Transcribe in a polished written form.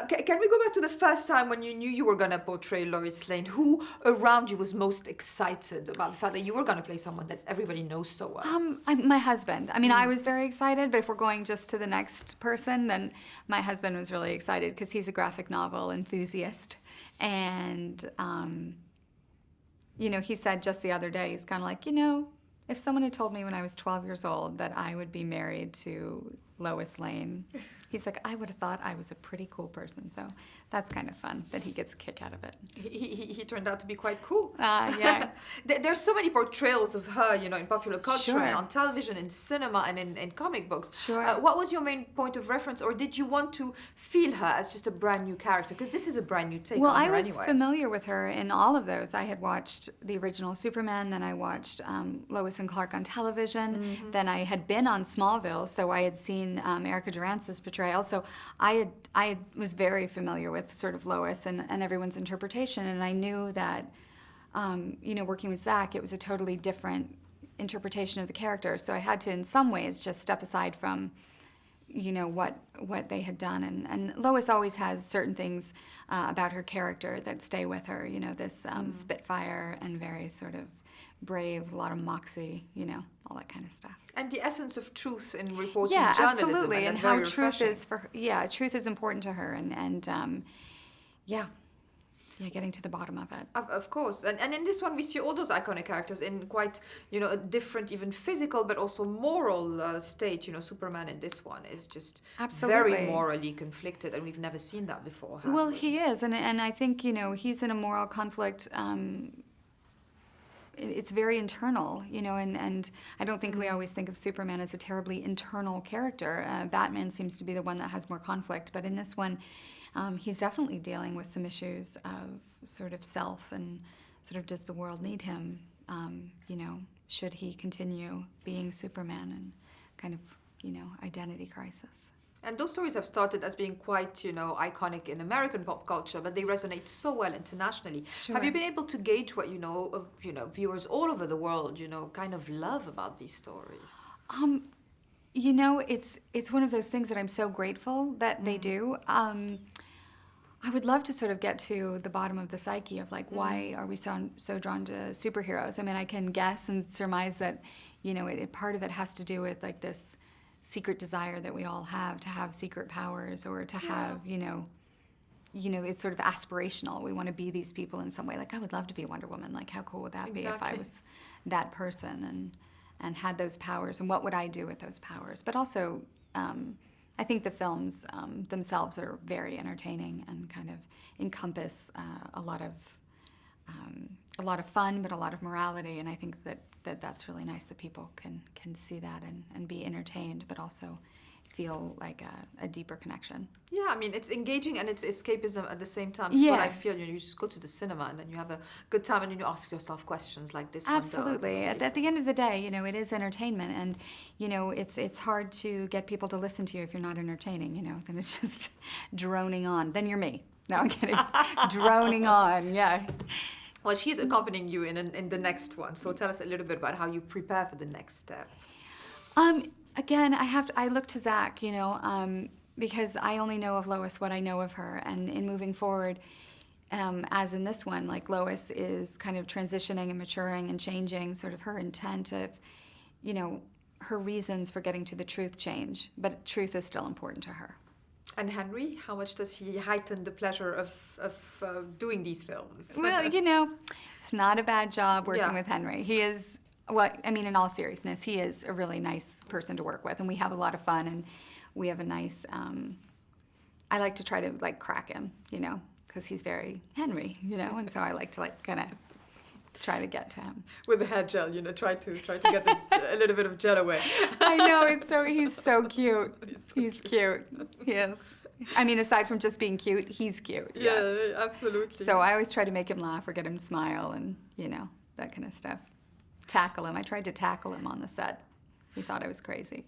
Can we go back to the first time when you knew you were going to portray Lois Lane? Who around you was most excited about the fact that you were going to play someone that everybody knows so well? My husband. I mean, I was very excited, but if we're going just to the next person, then my husband was really excited because he's a graphic novel enthusiast. And, he said just the other day, he's kind of like, if someone had told me when I was 12 years old that I would be married to Lois Lane, he's like, I would have thought I was a pretty cool person. So that's kind of fun that he gets a kick out of it. He turned out to be quite cool. Yeah. There's so many portrayals of her, in popular culture Sure. and on television, in cinema, and in comic books. Sure. What was your main point of reference, or did you want to feel her as just a brand new character? Because this is a brand new take Well, on I her was anyway. familiar with her in all of those. I had watched the original Superman, then I watched Lois and Clark on television, then I had been on Smallville, so I had seen Erica Durance's portrayal. So I was very familiar with sort of Lois and everyone's interpretation, and I knew that, working with Zach, it was a totally different interpretation of the character. So I had to, in some ways, just step aside from, what they had done. And Lois always has certain things about her character that stay with her, this spitfire and very sort of brave, a lot of moxie, all that kind of stuff. And the essence of truth in reporting Yeah, journalism. absolutely, and that's how very truth refreshing. is for her. Yeah, truth is important to her, and getting to the bottom of it. Of course. And in this one, we see all those iconic characters in quite, a different, even physical, but also moral state. Superman in this one is just Absolutely. very morally conflicted, and we've never seen that before, have Well, we? he is, and I think, he's in a moral conflict. It's very internal, and I don't think we always think of Superman as a terribly internal character. Batman seems to be the one that has more conflict, but in this one, he's definitely dealing with some issues of sort of self and sort of does the world need him, should he continue being Superman, and kind of, identity crisis. And those stories have started as being quite, iconic in American pop culture, but they resonate so well internationally. Sure. Have you been able to gauge what, viewers all over the world, kind of love about these stories? It's one of those things that I'm so grateful that they do. I would love to sort of get to the bottom of the psyche of like, why are we so drawn to superheroes? I mean, I can guess and surmise that, part of it has to do with like this secret desire that we all have to have secret powers, or to have, it's sort of aspirational. We want to be these people in some way. Like, I would love to be Wonder Woman. Like, how cool would that be if I was that person and had those powers? And what would I do with those powers? But also, I think the films themselves are very entertaining and kind of encompass a lot of fun, but a lot of morality. And I think that's really nice that people can see that and be entertained, but also feel like a deeper connection. Yeah, I mean, it's engaging and it's escapism at the same time. It's what I feel. You just go to the cinema and then you have a good time and then you ask yourself questions like this Absolutely. one does. At the end of the day, it is entertainment, and it's hard to get people to listen to you if you're not entertaining. Then it's just droning on. Then you're me. No, I'm kidding. Droning on. Yeah. Well, she's accompanying you in the next one. So tell us a little bit about how you prepare for the next step. Again, I look to Zach, because I only know of Lois what I know of her, and in moving forward, as in this one, like Lois is kind of transitioning and maturing and changing, sort of her intent of, her reasons for getting to the truth change, but truth is still important to her. And Henry, how much does he heighten the pleasure of doing these films? Well, it's not a bad job working with Henry. He is, in all seriousness, he is a really nice person to work with, and we have a lot of fun, and we have a nice, I like to try to, crack him, because he's very Henry, and so I like to, kind of try to get to him. With the hair gel, try to get a little bit of gel away. I know, he's so cute. He's cute. He is. Aside from just being cute, he's cute. Yeah, absolutely. So I always try to make him laugh or get him to smile and, that kind of stuff. Tackle him. I tried to tackle him on the set. He thought I was crazy.